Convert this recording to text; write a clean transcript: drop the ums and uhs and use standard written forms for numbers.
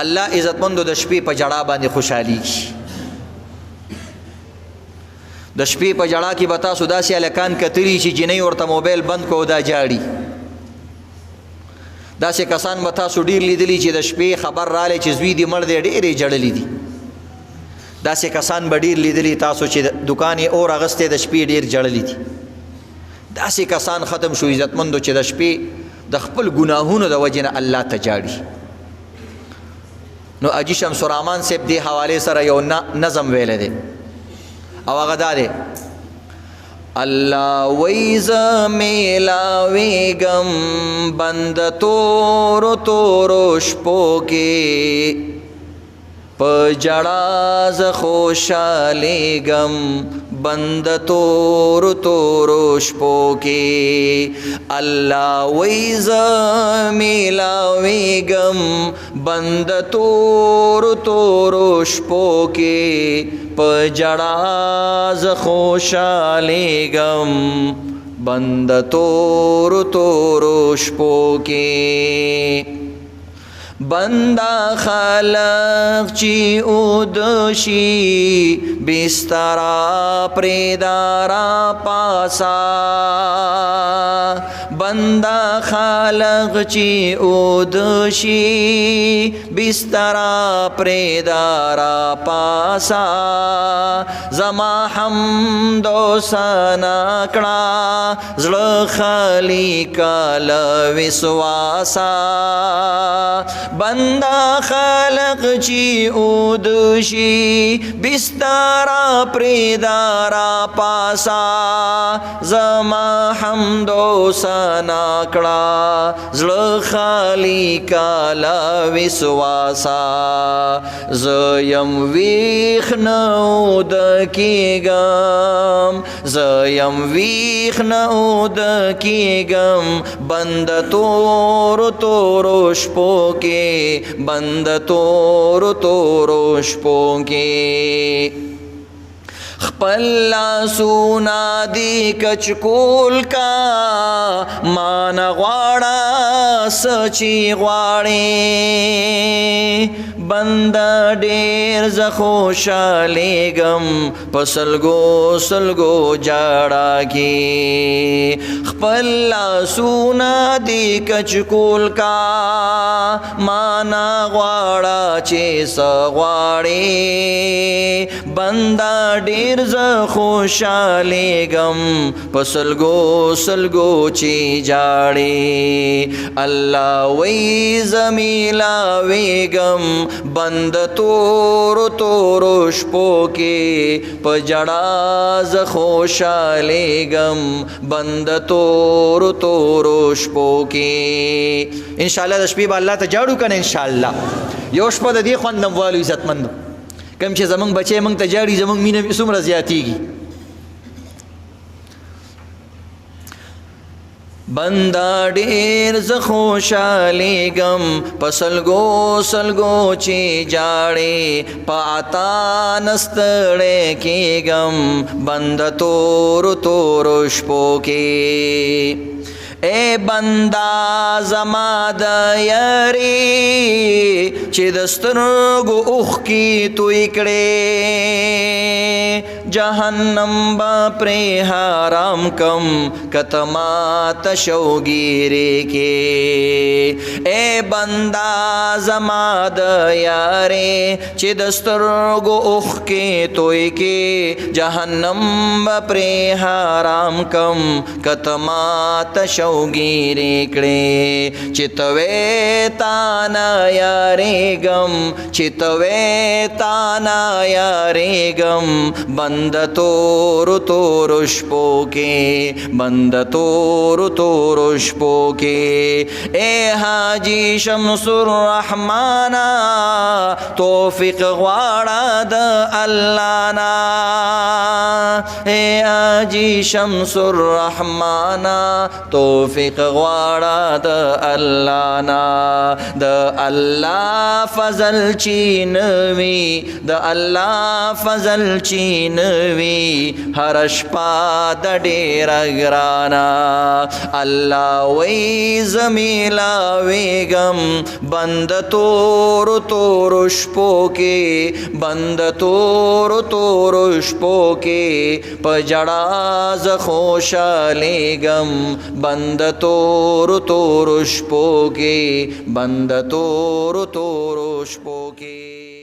الله عزتمندو د شپې په جړا باندې خوشحالیږي. د شپې په جړا کې به تاسو داسې هلکان کتلي چې جنۍ ورته موبایل بند کو دا جاړي. داسې کسان به تاسو ډېر لیدلي چې د شپې خبر رالی چې زوی دې مړ دی ډېرې جړلي دي. داسې کسان به ډېر لیدلي تاسو چې دکان یې اور اغستی د شپې ډېر جړلي دي. داسې کسان ختم شو عزتمندو چې د شپې د خپل ګناهونو د وجې نه الله ته جاړي. نو حاجي شمس الرحمن صاحب دې حوالې سره یو نظم ویلی دی او هغه دا دی: الله وی ز میلاویږم بند تورو تورو شپو کې په جړا ز خوشحالیږم بند تورو تورو شپو کې. الله وی ز میلاویږم بند تورو تورو شپو کې په جړا ز خوشحالیږم بند تورو تورو شپو کې. بندا خلق چی اودشی بسترا پریدارا پاسا بندا خلق چی اودشی بسترا پریدارا پاسا زما حمد و ثنا کړه زړه خالی کال وسواسا بندا خلق چی اودشی بستارا پریدارا پاسا زما حمد و ثنا کړه زړه خالی کالا وسواسا زیم ویخ نو د کیګم زیم ویخ نو د کیګم بند تورو تورو شپو کې بند تورو تورو شپو کې خپل لاسونه دی کچکول کا مان غواړه سچی غواړي بند ډیر ز خوشالیږم په سلګو سلګو جاړه کې خپل لاسونه دی کچکول کا مان غواړه چې سغواړي بند ډیر ز خوشالیږم په سلګو سلګو چې جاړي الله وی زمیلا ویګم بند تورو تورو شپو کې په جړا ز خوشالیږم بند تورو تورو شپو کې ان شاء الله د شپې به الله ته جاړو کنه ان شاء الله یو شپه د دې خوندم والو عزتمندو کم چې زمونږ بچی مونږ ته جاړي زمونږ مینه څومره زیاتېږي بندا ډیر ز خوشالیږم په سلګو سلګو چې جاړې په عطا نستړی کېږم بند تورو تورو شپو کې اے بندا زما د یاري چې د سترګو اوښکې توی کړې جهنم با پرې حرام کم کته ماته شوګیرې کې اے بندا زما د یاري چې د سترګو اوښکې توی کې جهنم با پرې حرام کم کته ماته شوګیرې کړې چې توې تانا یاریږم چې توې تانا یاریږم بند تورو تورو شپو کې بند تورو تورو شپو کې اے حاجی شمس الرحمن توفیق غواړه د الله نا اے حاجی شمس الرحمن توفیق غواړه د الله نا د الله فضل چینوي د الله فضل چینوي وي هر شپه د ډېره ګرانه الله وی زمیلا ویګم بند تورو تورو شپو کې بند تورو تورو شپو کې په جړا ز خوشحالیږم بند تورو تورو شپو کې بند تورو تورو شپو کې